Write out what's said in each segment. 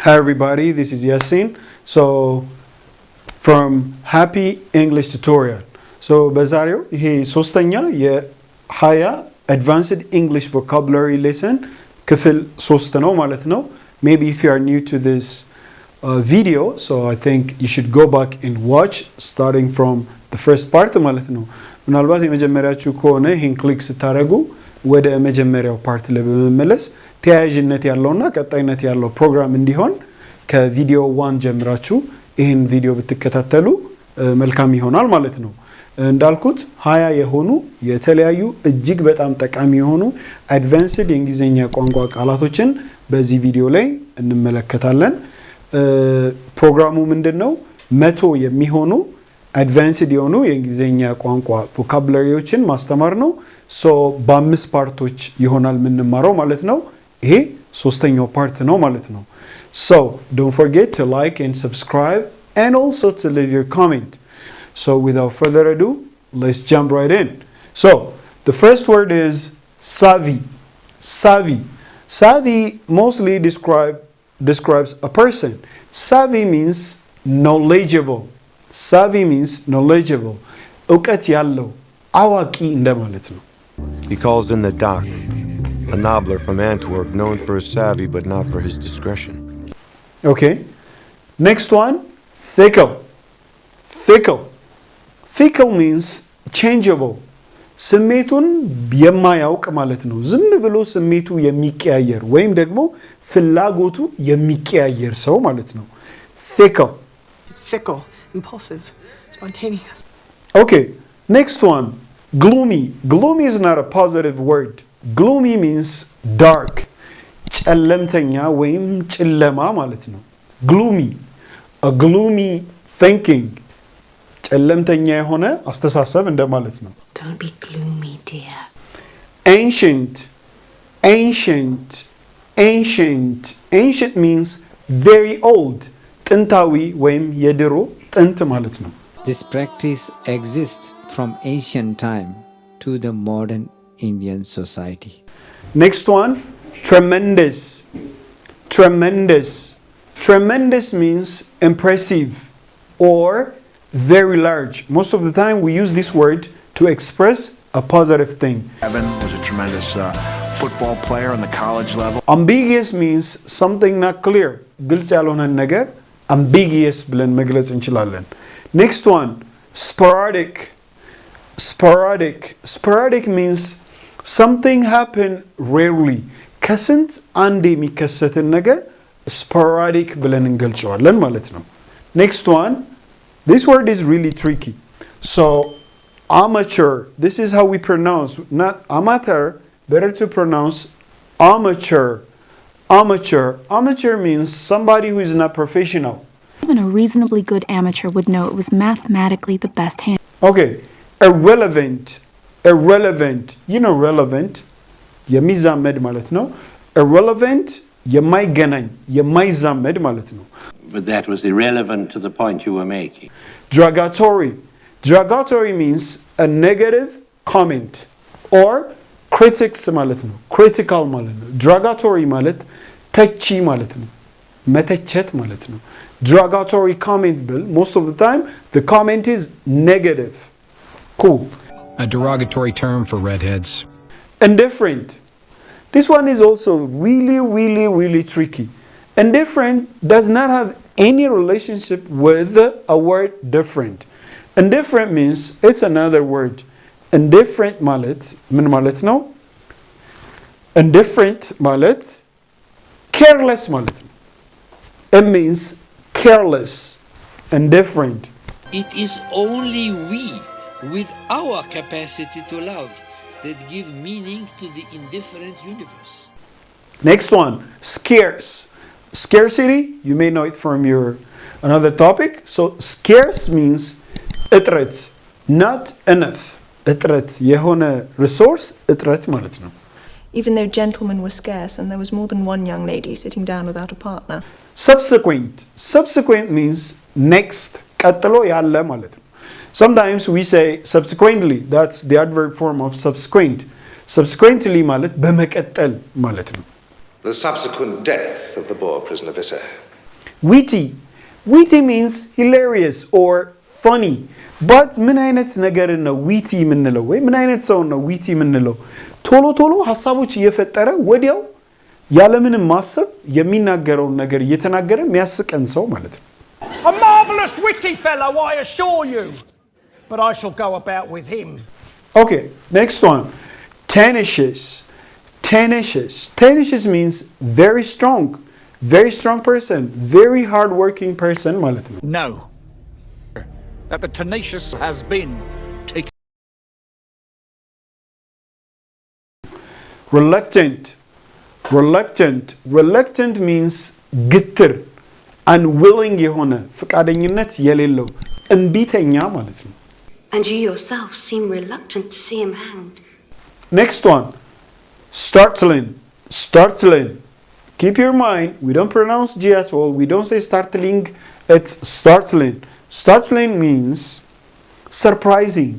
Hi everybody, this is Yasin. So from Happy English Tutorial. So በዛሬው ይሄ ሶስተኛ የ20 Advanced English Vocabulary Lesson ክፍል 3 ነው ማለት ነው. Maybe if you are new to this video, so I think you should go back and watch starting from the first part ማለት ነው. ምናልባት የመጀመሪያችሁ ከሆነ ይሄን ክሊክ ስታደርጉ ወደ መጀመሪያው ፓርት ላይ በመመለስ ተያያዥነት ያለውና ቀጣይነት ያለው ፕሮግራም እንዲሆን ከቪዲዮ 1 ጀምራችሁ ይሄን ቪዲዮ ብትከታተሉ መልካም ይሆናል ማለት ነው። እንዳልኩት 20 የሆኑ የተለያዩ እጅግ በጣም ጠቃሚ የሆኑ አድቫንስድ የእንግሊዘኛ ቋንቋ ቃላቶችን በዚህ ቪዲዮ ላይ እንመለከታለን። ፕሮግራሙ ምንድነው? 100 የሚሆኑ አድቫንስድ የሆኑ የእንግሊዘኛ ቋንቋ ቮካቡላሪዎችን ማስተማር ነው። ሶ በ5 ፓርቶች ይሆናል የምንማረው ማለት ነው። ይሄ ሶስተኛው ፓርት ነው ማለት ነው። So don't forget to like and subscribe and also to leave your comment. So without further ado, let's jump right in. So the first word is savvy. Savvy. Savvy mostly describes a person. Savvy means knowledgeable. Savvy means knowledgeable. እውቀት ያለው አዋቂ እንደማለት ነው። He calls in the doc, a nobbler from Antwerp known for his savvy but not for his discretion. Okay. Next one, fickle. Fickle. Fickle means changeable. ስሜቱን የማያውቅ ማለት ነው። ዝም ብሎ ስሜቱ የሚቀያየር ወይም ደግሞ ፍላጎቱ የሚቀያየር ሰው ማለት ነው። Fickle. It's fickle, impulsive, spontaneous. Okay. Next one, gloomy. Gloomy is not a positive word. Gloomy means dark. ጨለምተኛ ወይም ጨለማ ማለት ነው። Gloomy. A gloomy thinking. ጨለምተኛ የሆነ አስተሳሰብ እንደማለት ነው። Don't be gloomy, dear. Ancient. Ancient. Ancient. Ancient means very old. ጥንታዊ ወይም የድሮ ጥንት ማለት ነው። This practice exists from ancient time to the modern Indian society. Next one, tremendous. Tremendous. Tremendous means impressive or very large. Most of the time we use this word to express a positive thing. Evan was a tremendous football player on the college level. Ambiguous means something not clear. ግልጽ ያልሆነ ነገር ambiguous ብለን መግለጽ እንችላለን. Next one, sporadic. Sporadic. Sporadic means something happen rarely. ከስንት አንድ የሚከሰትን ነገር sporadic ብለን እንገልጸዋለን ማለት ነው። Next one, this word is really tricky. So amateur, this is how we pronounce, not amateur, better to pronounce amateur. Amateur. Amateur means somebody who is not professional. Even a reasonably good amateur would know it was mathematically the best hand. Okay, irrelevant. Irrelevant. You know relevant. የሚዛመድ ማለት ነው። Irrelevant የማይገናኝ የማይዛመድ ማለት ነው። But that was irrelevant to the point you were making. Derogatory. Derogatory means a negative comment or critics ማለት ነው። Critical ማለት ነው። Derogatory ማለት ተቺ ማለት ነው። መተቸት ማለት ነው። Derogatory comment bill, most of the time the comment is negative. Cool. A derogatory term for redheads. Indifferent. This one is also really tricky. Indifferent does not have any relationship with a word different. Indifferent means it's another word. Indifferent ማለት ምን ማለት ነው? Indifferent ማለት careless ማለት ነው. It means careless. Indifferent. It is only we, with our capacity to love, that give meaning to the indifferent universe. Next one, scarce. Scarcity, you may know it from your another topic. So scarce means እጥረት, not enough. እጥረት የሆነ resource እጥረት ማለት ነው። Even though gentlemen were scarce and there was more than one young lady sitting down without a partner. Subsequent. Subsequent means next. ቀጥሎ ያለ ማለት ነው። Sometimes we say subsequently. That's the adverb form of subsequent. Subsequently ማለት በመቀጠል ማለት ነው። The subsequent death of the Boer prisoner Visser witty. Witty means hilarious or funny. But ምን አይነት ነገር ነው witty የምንለው? ወይ ምን አይነት ሰው ነው witty የምንለው? ቶሎ ቶሎ ሐሳቦች እየፈጠረ ወዲያው ያለምንም ማሰብ የሚናገረውን ነገር እየተናገረ የሚያስቀን ሰው ማለት ነው። A marvelous witty fellow, I assure you. But I shall go about with him. Okay, next one. Tenacious. Tenacious. Tenacious means very strong. Very strong person. Very hard-working person ማለት ነው። No. That the tenacious has been taken. Reluctant. Reluctant. Reluctant means ግትር unwilling የሆነ ፍቃደኝነት የሌለው እምቢተኛ ማለት ነው። And you yourself seem reluctant to see him hanged. Next one. Startling. Startling. Keep your mind, we don't pronounce G at all. We don't say startling, it's startling. Startling means surprising.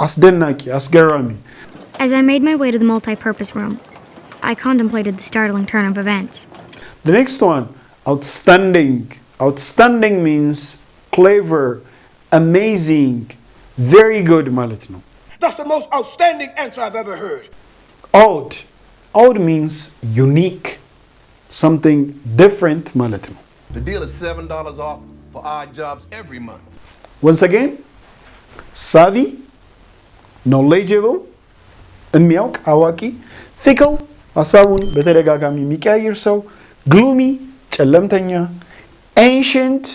Asdenaki, asgarami. As I made my way to the multi-purpose room, I contemplated the startling turn of events. The next one, outstanding. Outstanding means clever, amazing, very good ማለት ነው. That's the most outstanding answer I've ever heard. Odd. Odd means unique. Something different ማለት ነው. The deal is $7 off for odd jobs every month. Once again, savvy, knowledgeable, የሚያውቅ አዋቂ, fickle, ሐሳቡን በተደጋጋሚ የሚቀያየር ሰው, gloomy, ጨለምተኛ, ancient,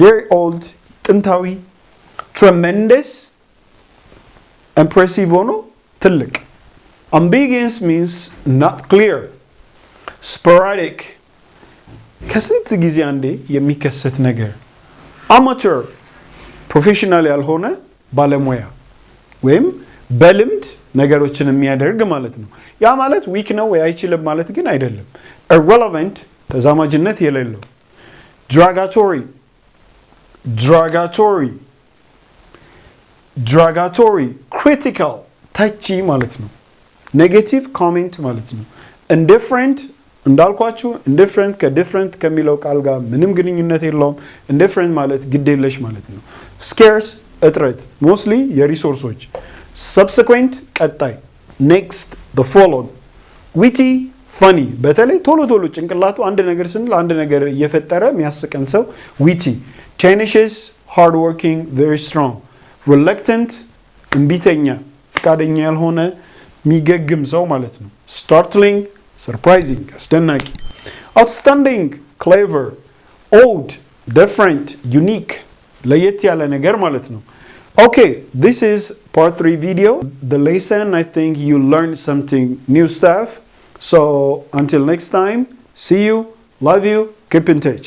very old, ጥንታዊ, tremendous, impressive ሆኖ ትልቅ. Ambiguous means not clear. Sporadic. ከስንት ጊዜ አንዴ የሚከሰት ነገር. Amateur. ፕሮፌሽናል ያልሆነ ባለሙያ ወይም በልምድ ነገሮችን የሚያደርግ ማለት ነው። ያ ማለት ዊክ ነው ወይ አይችልም ማለት ግን አይደለም። Irrelevant. ተዛማጅነት የሌለው. Derogatory. Derogatory. Derogatory. Critical. ተቺ ማለት ነው። ኔጌቲቭ ኮሜንት ማለት ነው። ኢንዲፍረንት እንዳልኳችሁ ኢንዲፍረንት ከዲፍረንት ከሚለው ቃል ጋር ምንም ግንኙነት የለውም። ኢንዲፍረንት ማለት ግዴለሽ ማለት ነው። ስኬርስ እጥረት ሞስትሊ የሪሶርሶች ሰብሲኩዌንት ቀጣይ ኔክስት the following witty funny በተለይ ቶሎ ቶሎ ጭንቅላቱ አንድ ነገር ስንል አንድ ነገር እየፈጠረ የሚያስቀን ሰው witty tenacious hard working very strong reluctant እምቢተኛ ፍቃደኛ ያልሆነ የሚገግም ሰው ማለት ነው። startling surprising አስደናቂ outstanding clever odd different unique ለየት ያለ ነገር ማለት ነው። Okay, this is part 3 video. The lesson, I think you learned something new stuff. So until next time, see you, love you, keep in touch.